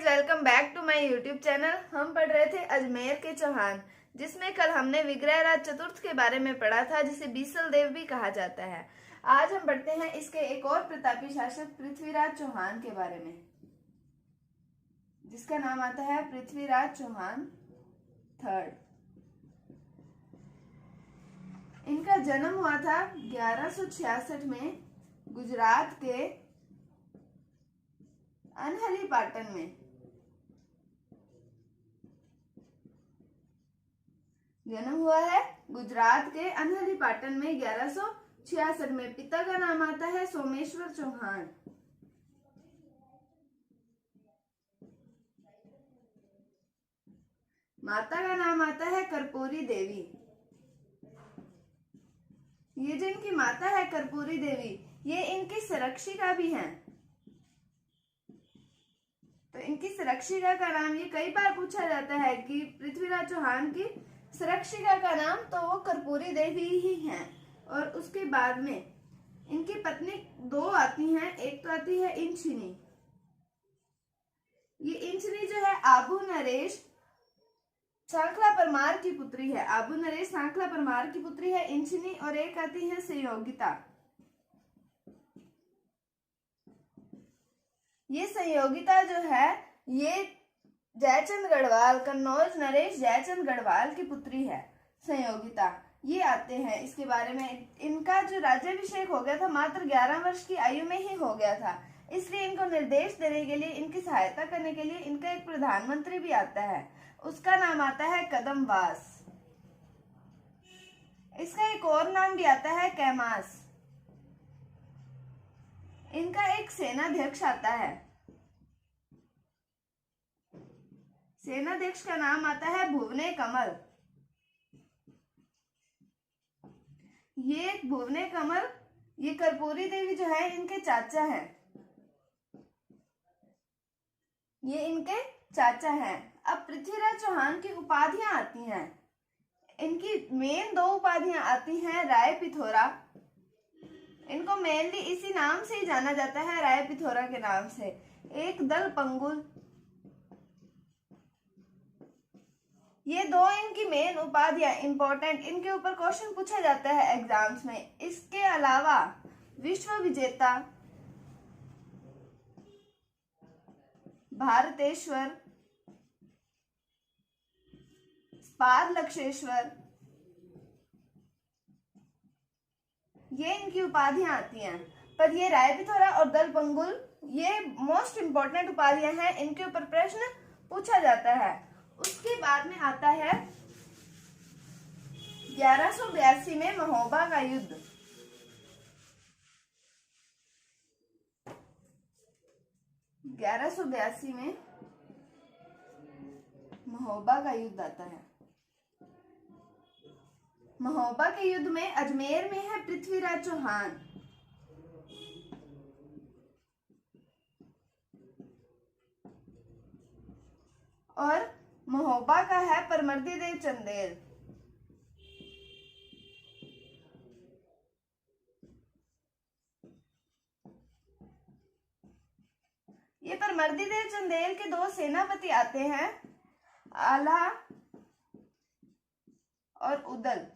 Guys, welcome back to my YouTube channel. हम पढ़ रहे थे अजमेर के चौहान, जिसमें कल हमने विग्रह राज चतुर्थ के बारे में पढ़ा था, जिसे बीसल देव भी कहा जाता है। आज हम पढ़ते हैं इसके एक और प्रतापी शासक पृथ्वीराज चौहान के बारे में, जिसका नाम आता है पृथ्वीराज चौहान थर्ड। इनका जन्म हुआ था 1166 में गुजरात के अनहली पाटन में। जन्म हुआ है गुजरात के अनहली पाटन में 1166 में। पिता का नाम आता है सोमेश्वर चौहान। माता का नाम आता है कर्पूरी देवी। ये जो इनकी माता है कर्पूरी देवी, ये इनकी संरक्षिका भी हैं। तो इनकी संरक्षिका का नाम, ये कई बार पूछा जाता है कि पृथ्वीराज चौहान की संरक्षिका का नाम, तो वो कर्पूरी देवी ही हैं। और उसके बाद में इनकी पत्नी दो आती हैं। एक तो आती है इंचनी। ये इंचनी जो है आबू नरेश सांखला परमार की पुत्री है। आबू नरेश सांखला परमार की पुत्री है इंचनी। और एक आती है संयोगिता। ये संयोगिता जो है, ये जयचंद गढ़वाल, कन्नौज नरेश जयचंद गढ़वाल की पुत्री है संयोगिता। ये आते हैं। इसके बारे में, इनका जो राज्याभिषेक हो गया था मात्र 11 वर्ष की आयु में ही हो गया था। इसलिए इनको निर्देश देने के लिए, इनकी सहायता करने के लिए इनका एक प्रधानमंत्री भी आता है। उसका नाम आता है कदमवास। इसका एक और नाम भी आता है कैमास। इनका एक सेनाध्यक्ष आता है। सेनाध्यक्ष का नाम आता है भुवने कमल। ये भुवने कमल, ये कर्पूरी देवी जो है इनके चाचा हैं। ये इनके चाचा हैं। अब पृथ्वीराज चौहान की उपाधियां आती हैं। इनकी मेन दो उपाधियां आती हैं राय पिथोरा। इनको मेनली इसी नाम से ही जाना जाता है, राय पिथोरा के नाम से। एक दल पंगुल, ये दो इनकी मेन उपाधियां इंपॉर्टेंट, इनके ऊपर क्वेश्चन पूछा जाता है एग्जाम्स में। इसके अलावा विश्व विजेता, भारतेश्वर, स्पाद लक्षेश्वर, ये इनकी उपाधियां आती हैं। पर ये राय पिथोरा और दल पंगुल, ये मोस्ट इंपॉर्टेंट उपाधियां हैं, इनके ऊपर प्रश्न पूछा जाता है। उसके बाद में आता है 1182 में महोबा का युद्ध। में महोबा का युद्ध आता है। महोबा के युद्ध में अजमेर में है पृथ्वीराज चौहान। और महोबा का है परमर्दी देव चंदेल। ये परमर्दी देव चंदेल के दो सेनापति आते हैं, आला और उदल।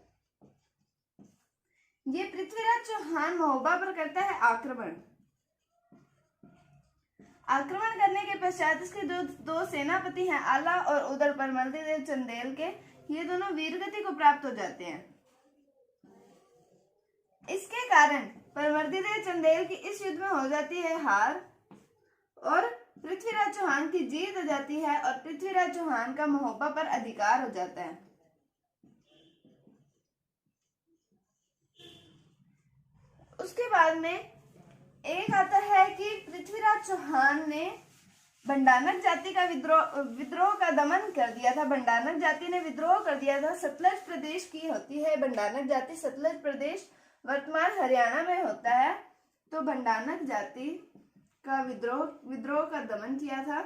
ये पृथ्वीराज चौहान महोबा पर करता है आक्रमण। आक्रमण करने के पश्चात इसके जो दो सेनापति हैं, आला और उदल परमर्दी देव चंदेल के, ये दोनों वीरगति को प्राप्त हो जाते हैं। इसके कारण परमर्दी देव चंदेल की इस युद्ध में हो जाती है हार और पृथ्वीराज चौहान की जीत हो जाती है। और पृथ्वीराज चौहान का महोबा पर अधिकार हो जाता है। उसके बाद में एक आता है कि पृथ्वीराज चौहान ने भंडानक जाति का विद्रोह का दमन कर दिया था। भंडानक जाति ने विद्रोह कर दिया था। सतलज प्रदेश की होती है भंडानक जाति। सतलज प्रदेश वर्तमान हरियाणा में होता है। तो भंडानक जाति का विद्रोह का दमन किया था।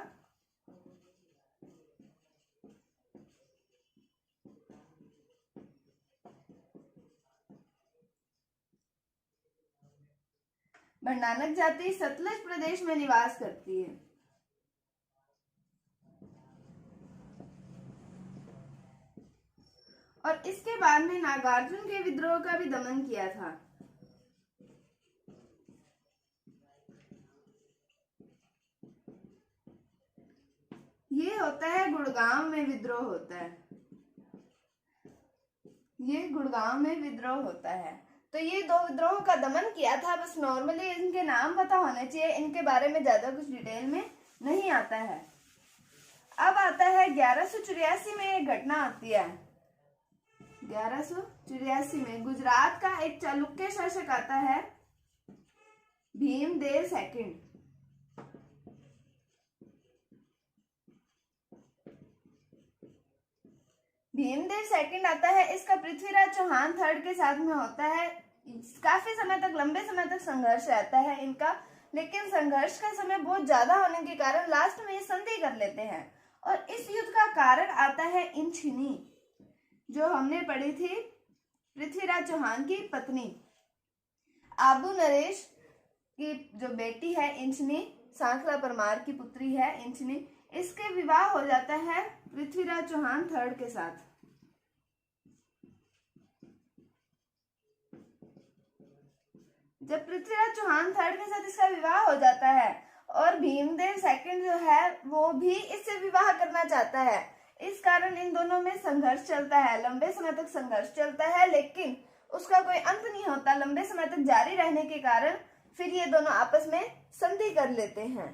भंडानक जाति सतलज प्रदेश में निवास करती है। और इसके बाद में नागार्जुन के विद्रोह का भी दमन किया था। ये होता है गुड़गांव में विद्रोह होता है, ये गुड़गांव में विद्रोह होता है। तो ये दो विद्रोहों का दमन किया था। बस नॉर्मली इनके नाम पता होने चाहिए, इनके बारे में ज्यादा कुछ डिटेल में नहीं आता है। अब आता है 1184 में एक घटना आती है। 1184 में गुजरात का एक चालुक्य शासक आता है, भीमदेव सेकंड। भीमदेव सेकंड आता है, इसका पृथ्वीराज चौहान थर्ड के साथ में होता है। काफी समय तक, लंबे समय तक संघर्ष रहता है इनका, लेकिन संघर्ष का समय बहुत ज्यादा होने के कारण लास्ट में ये संधि कर लेते हैं। और इस युद्ध का कारण आता है इंचनी, जो हमने पढ़ी थी, पृथ्वीराज चौहान की पत्नी आबू नरेश की जो बेटी है इंचनी, सांखला परमार की पुत्री है इंचनी, इसके विवाह हो जाता है पृथ्वीराज चौहान थर्ड के साथ। जब पृथ्वीराज चौहान थर्ड के साथ इसका विवाह हो जाता है और भीमदेव सेकंड जो है वो भी इससे विवाह करना चाहता है, इस कारण इन दोनों में संघर्ष चलता है, लंबे समय तक संघर्ष चलता है, लेकिन उसका कोई अंत नहीं होता। लंबे समय तक जारी रहने के कारण फिर ये दोनों आपस में संधि कर लेते हैं।